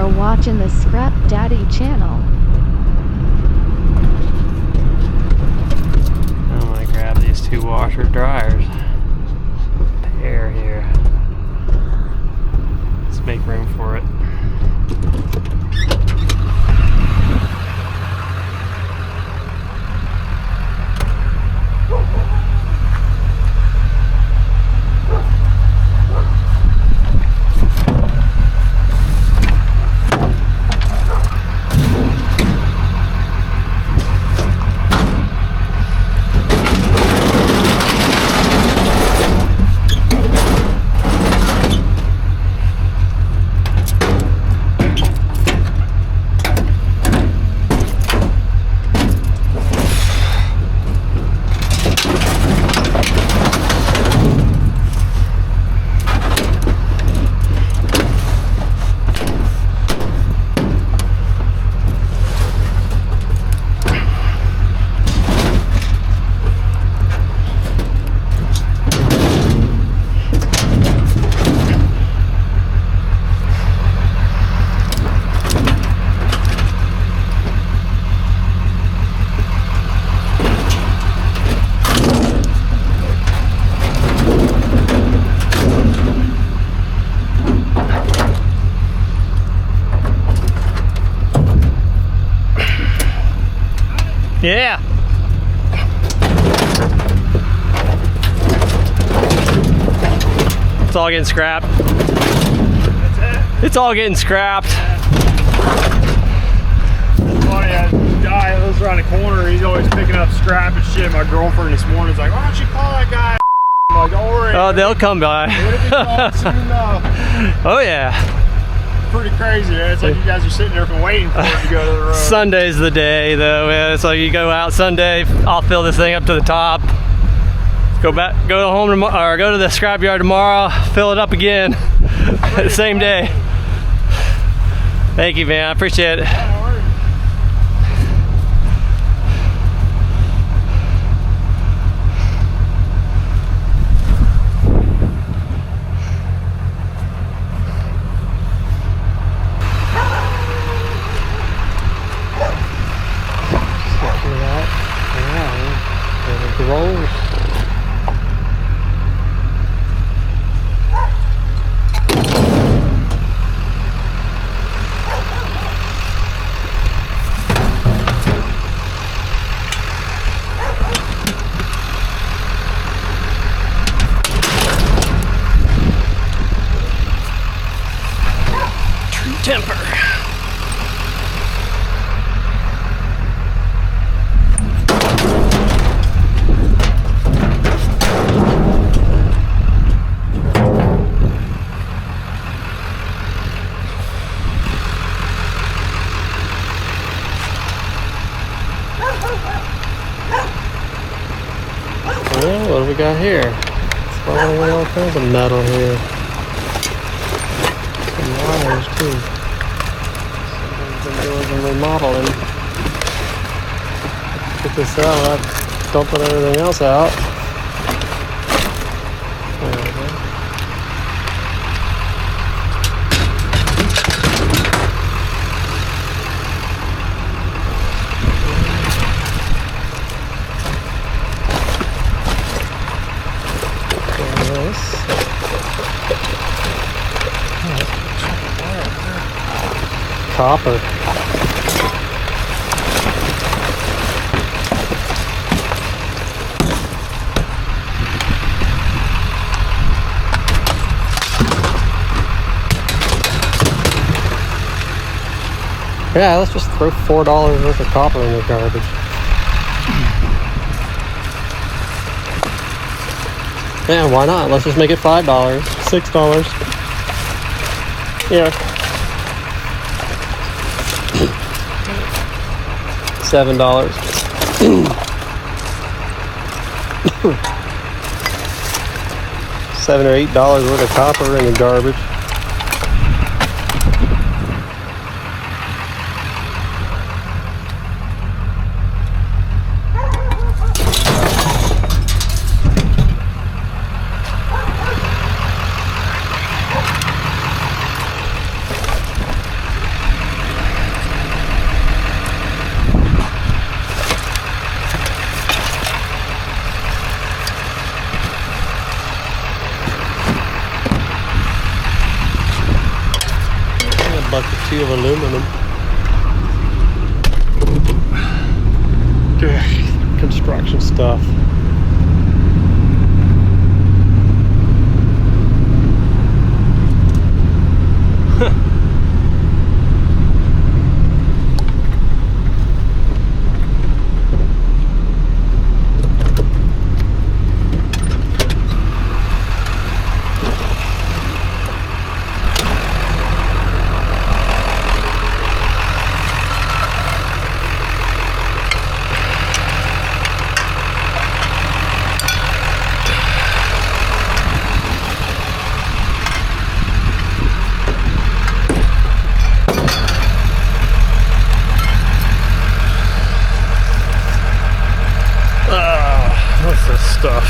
are watching the Scrap Daddy channel. I'm gonna grab these 2 washer dryers. Pair here. Let's make room for it. Yeah. It's all getting scrapped. It's all getting scrapped. Funny, a guy lives around the corner. He's always picking up scrap and shit. My girlfriend this morning's like, "Why don't you call that guy?" I'm like, "Don't worry." Oh, they'll come by. It'll be gone soon enough. Oh yeah. Pretty crazy. It's like you guys are sitting there waiting for it to go to the road. Sunday's the day though. Yeah, it's like you go out Sunday. I'll fill this thing up to the top. Go home tomorrow, or go to the scrapyard tomorrow. Fill it up again. The same day. Thank you, man. I appreciate it. Rolls. True temper. Well, what do we got here? It's probably all kinds of metal here. Some wires too. Somebody's been doing some remodeling. Get this out, I'm dumping everything else out. There we go. Copper. Yeah, let's just throw $4 worth of copper in the garbage. Yeah, why not? Let's just make it $5, $6. Yeah. $7. $7 or $8 worth of copper in the garbage. bucket sheet of aluminum. Construction stuff. What's this stuff?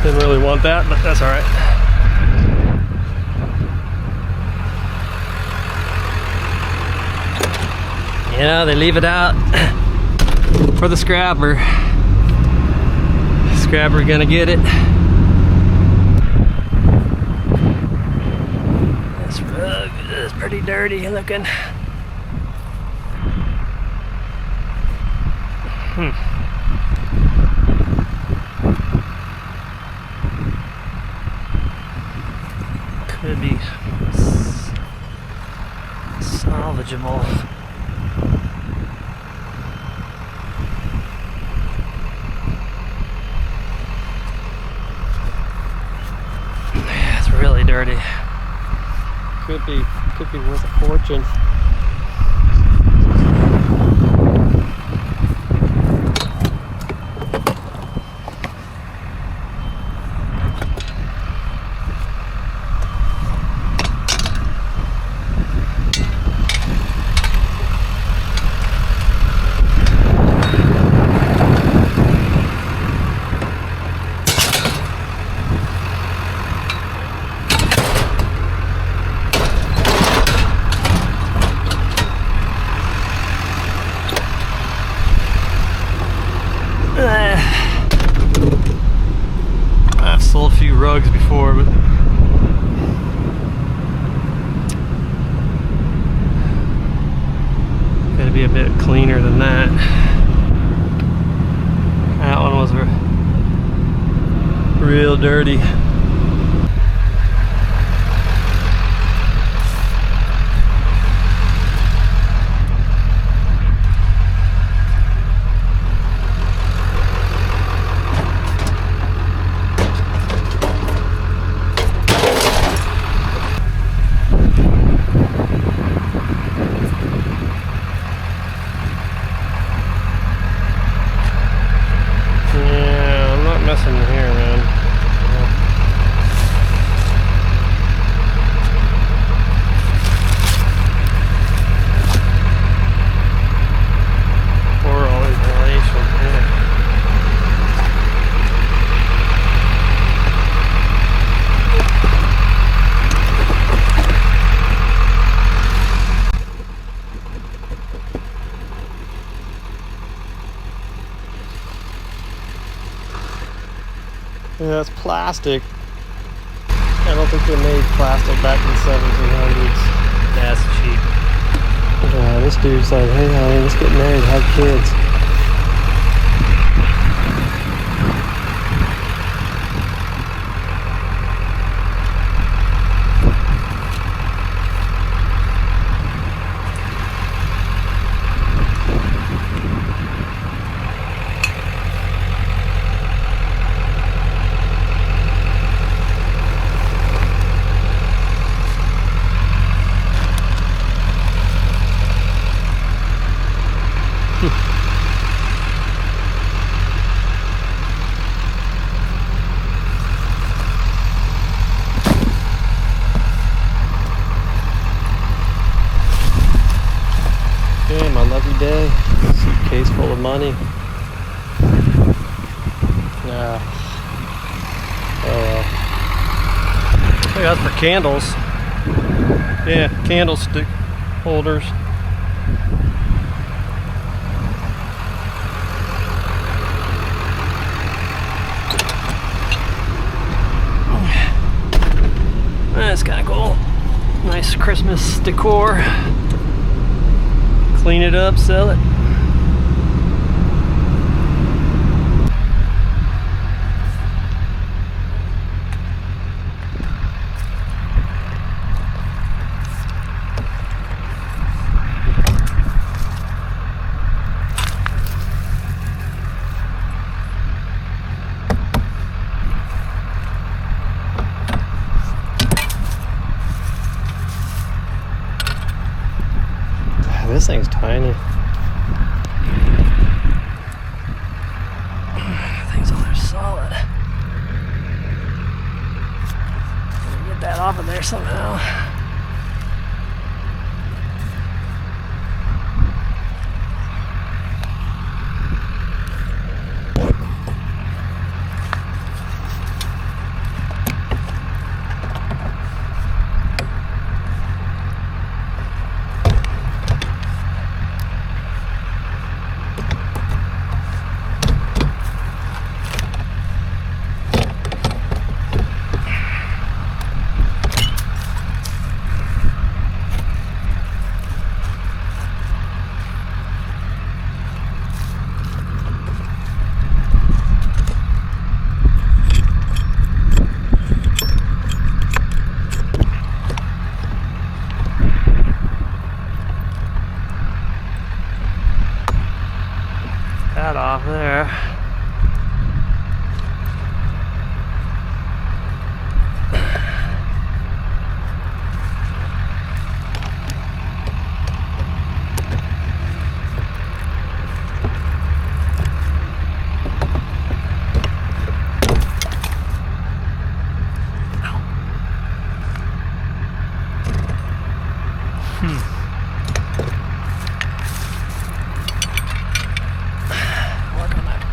Didn't really want that, but that's all right. You know, they leave it out for the scrapper. Scrapper gonna get it. This rug is pretty dirty looking. Could be salvageable. Yeah, it's really dirty. Could be worth a fortune. I've sold a few rugs before, but gotta be a bit cleaner than that. That one was real dirty. Messing in here, man. Pour all these insulation here. Yeah, that's plastic. I don't think they made plastic back in the 1700s. That's cheap. Yeah, this dude's like, hey honey, let's get married, have kids. Okay, my lucky day. Suitcase full of money. Yeah. Oh well. Hey, that's for candles. Yeah, candlestick holders. Christmas decor. Clean it up, sell it. This thing's tiny. Things all are solid. Get that off of there somehow. That off there.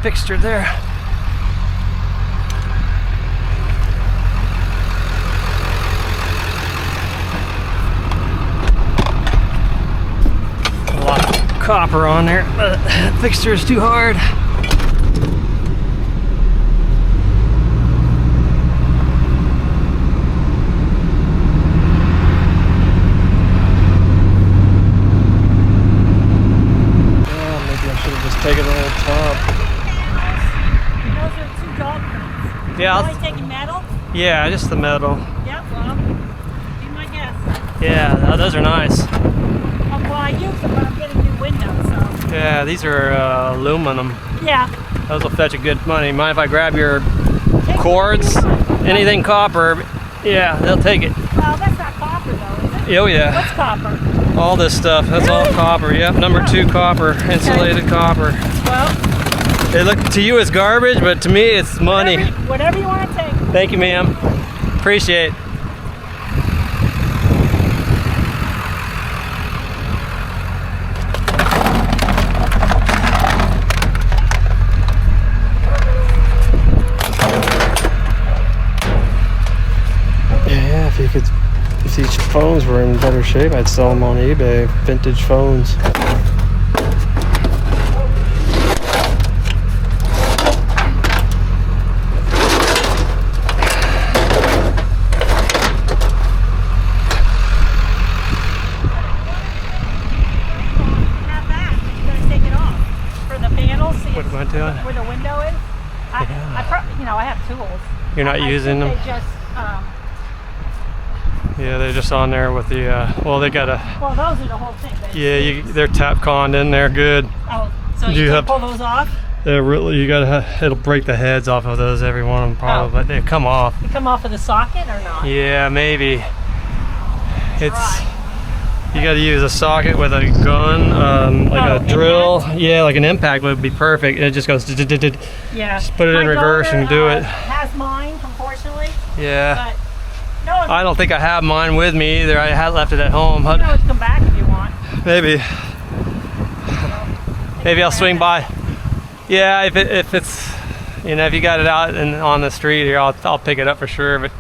Fixture there. A lot of copper on there, but that fixture is too hard. Yeah, maybe I should have just taken the whole top. Yeah, Only taking metal? Yeah, just the metal. Yep, well, be my guess. Yeah, those are nice. Oh, well, I use them, but I'm getting new windows, so. Yeah, these are aluminum. Yeah. Those will fetch a good money. Mind if I grab your Take cords? whatever you want. Anything copper? Yeah, they'll take it. Well, that's not copper, though, is it? Oh yeah. What's copper? All this stuff. That's all Really? copper. Yep, number 2 copper, insulated copper. Well, They look to you as garbage, but to me it's money. whatever you want to take. Thank you, ma'am. Appreciate. Yeah, if these phones were in better shape, I'd sell them on eBay. Vintage phones. What am I doing? Where the window is. I have tools. You're not I using them? think they just, Yeah, they're just on there with the, well, they got a, well, those are the whole thing. yeah, they're Tapcon in there, good. Oh, so Do you you have- can pull those off? They're really, you gotta, it'll break the heads off of those, every one of them probably, but they come off. They come off of the socket or not? Yeah, maybe. It's, Right. you gotta use a socket with a gun, like a drill. Yeah, like an impact would be perfect. And it just goes, Yeah. Just put it in My reverse daughter, and do it. Has mine, unfortunately. yeah. But no, I don't think I have mine with me either. I had left it at home. you can always come back if you want. Maybe. Maybe I'll swing by. Yeah, if it's, you know, if you got it out and on the street here, I'll pick it up for sure. But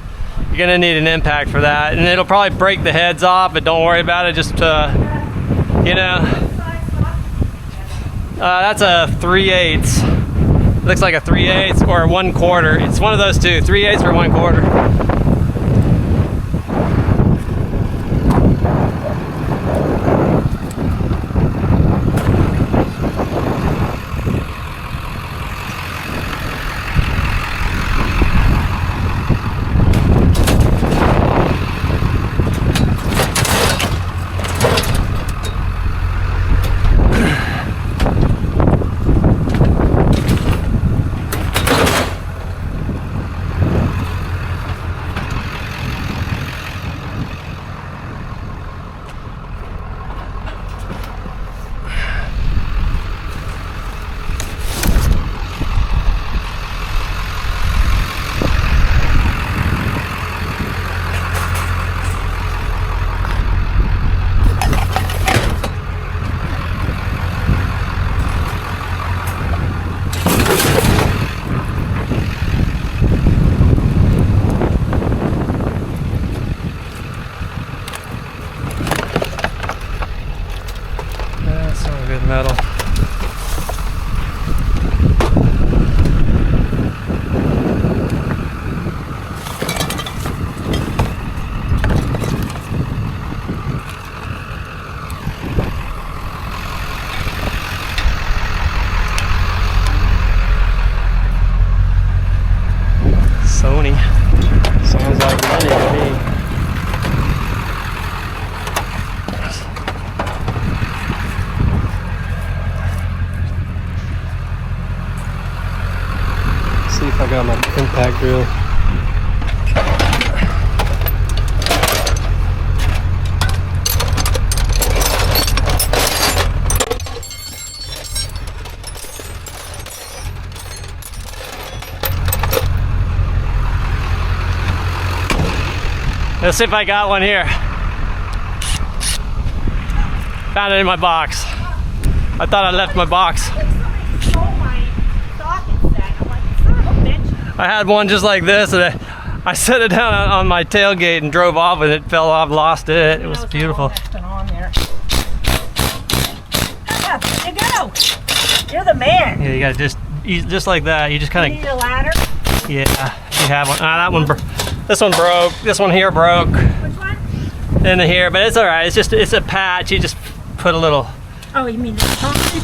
you're gonna need an impact for that, and it'll probably break the heads off. But don't worry about it. Just you know, that's a 3/8. Looks like a 3/8 or a 1/4. It's one of those two, 3/8 or 1/4. Sony. Sounds like money to me. See if I got my impact drill. Let's see if I got one here. Found it in my box. I thought I left my box. I had one just like this, and I set it down on my tailgate and drove off with it. Fell off, lost it. It was beautiful. Yeah, there you go. You're the man. Yeah, you gotta just like that. You just kind You of. need a ladder. Yeah, you have one. That one. This one broke. This one here broke. Which one? In here, but it's all right. It's a patch. You just put a little. Oh, you mean the concrete?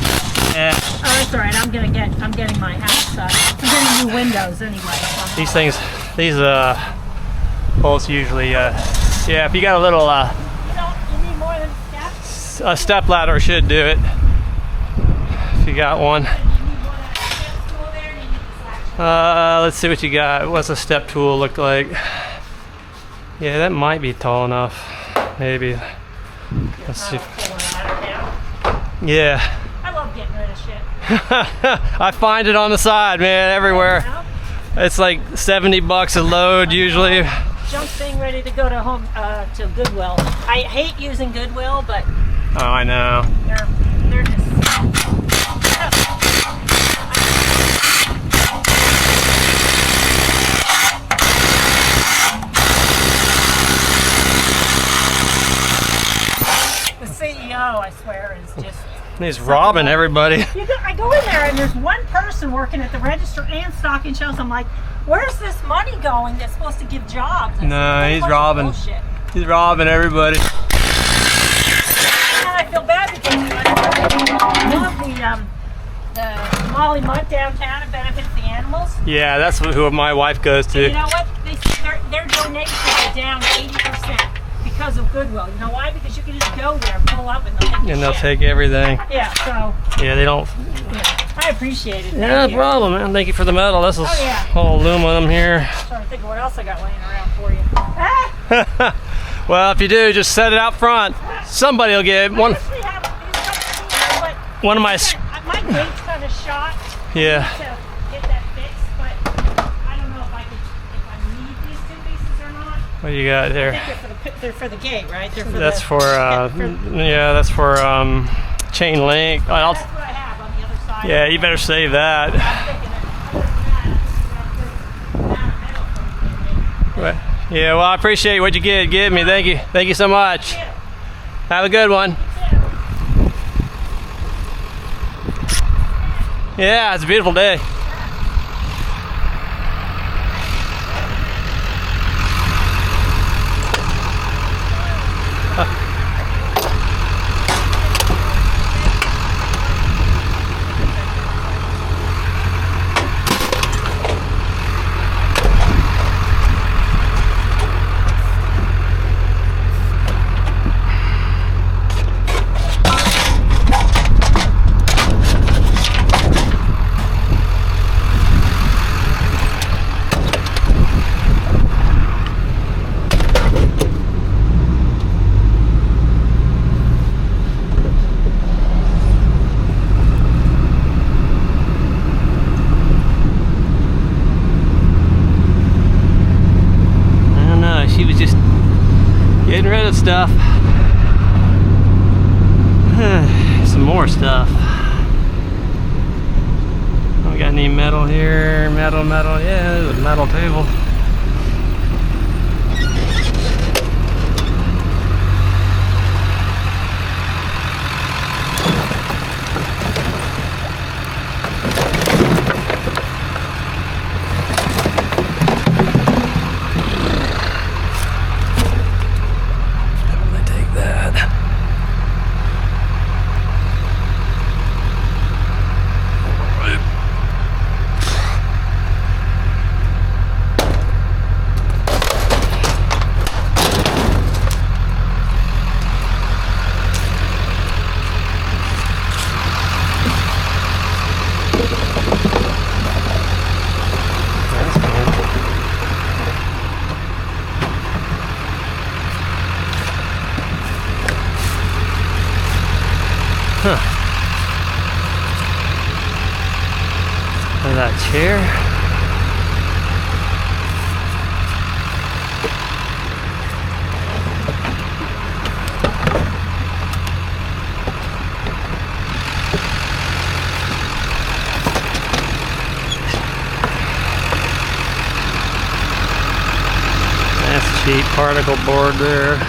Yeah. Oh, that's all right. I'm getting my house. I'm getting new windows anyway. These things, these bolts usually. Yeah, if you got a little You need more than steps. a step ladder should do it. If you got one. You need more than a step tool there, and you need this latch. Let's see what you got. What's a step tool look like? Yeah, that might be tall enough. Maybe. Let's see. Pull a ladder down. Yeah. I love getting rid of shit. I find it on the side, man, everywhere. You know? It's like $70 a load usually. Junk thing ready to go to home to Goodwill. I hate using Goodwill, but Oh, I know. they're just. The CEO, I swear, is just. He's robbing everybody. I go in there and there's one person working at the register and stocking shelves. I'm like, where's this money going that's supposed to give jobs? No, What a he's bunch of robbing. bullshit. He's robbing everybody. And I feel bad because I love the Molly Mutt downtown. It benefits the animals. Yeah, that's who my wife goes You to. know what? Their donations are down 80% because of Goodwill. You know why? Because you can just go there, pull up, and they'll take your And they'll shit. take everything. Yeah, so Yeah, they don't. yeah, I appreciate it. Yeah, no Thank you. problem, man. Thank you for the medal. This is Oh, yeah. all aluminum here. I'm trying to think of what else I got laying around for you. Ah! Well, if you do, just set it out front. Somebody will get I one. usually have these couple here, but One of my. my gate's kind of shot. Yeah. To get that fixed, but I don't know if I need these two pieces or not. What do you got I there? think they're for the gate, right? They're for That's the, for. Yeah, that's for chain link. That's what I have on the other side. Yeah, you better save that. I'm thinking that other than that, Right. Yeah, well, I appreciate what you give me. Thank you. Thank you so much. Have a good one. Yeah, it's a beautiful day. She was just getting rid of stuff. Some more stuff. We got any metal here? Metal. Yeah, there's a metal table. And that chair. That's cheap particle board there.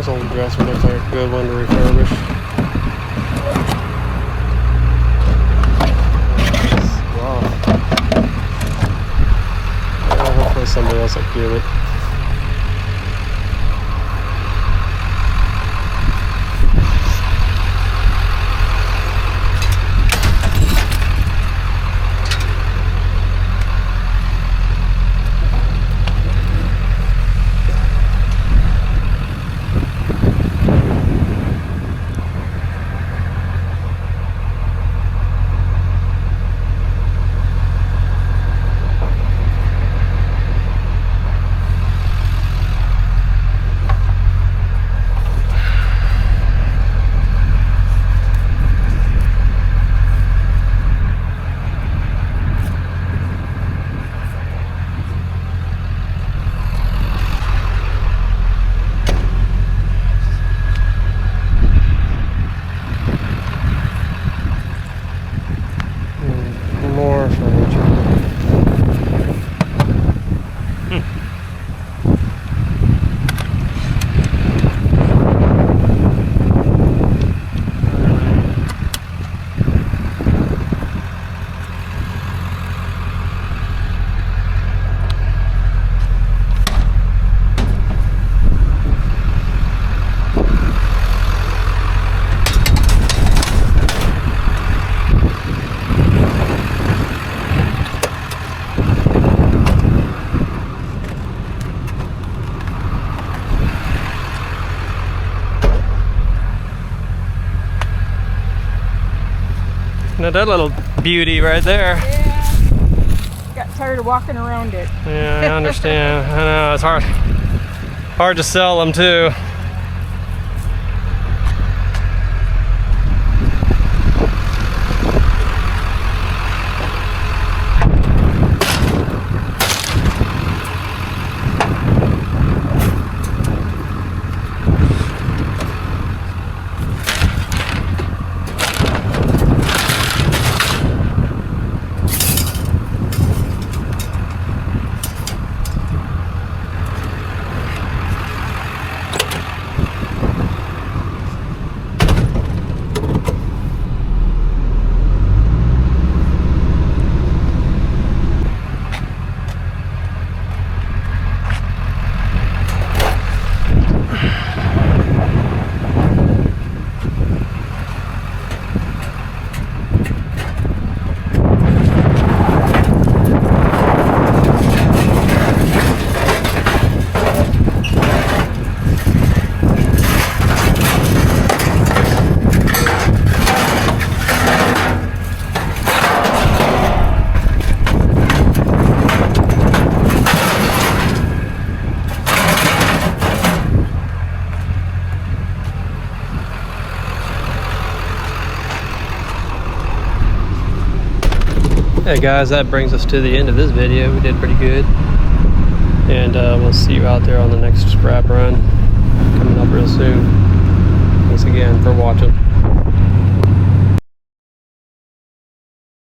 This old dresser looks like a good one to refurbish. Wow. Well, hopefully somebody else will get it. More furniture. Now that little beauty right there. Yeah. Got tired of walking around it. Yeah, I understand. I know, it's hard to sell them too. Hey guys, that brings us to the end of this video. We did pretty good. And we'll see you out there on the next scrap run coming up real soon. Thanks again for watching.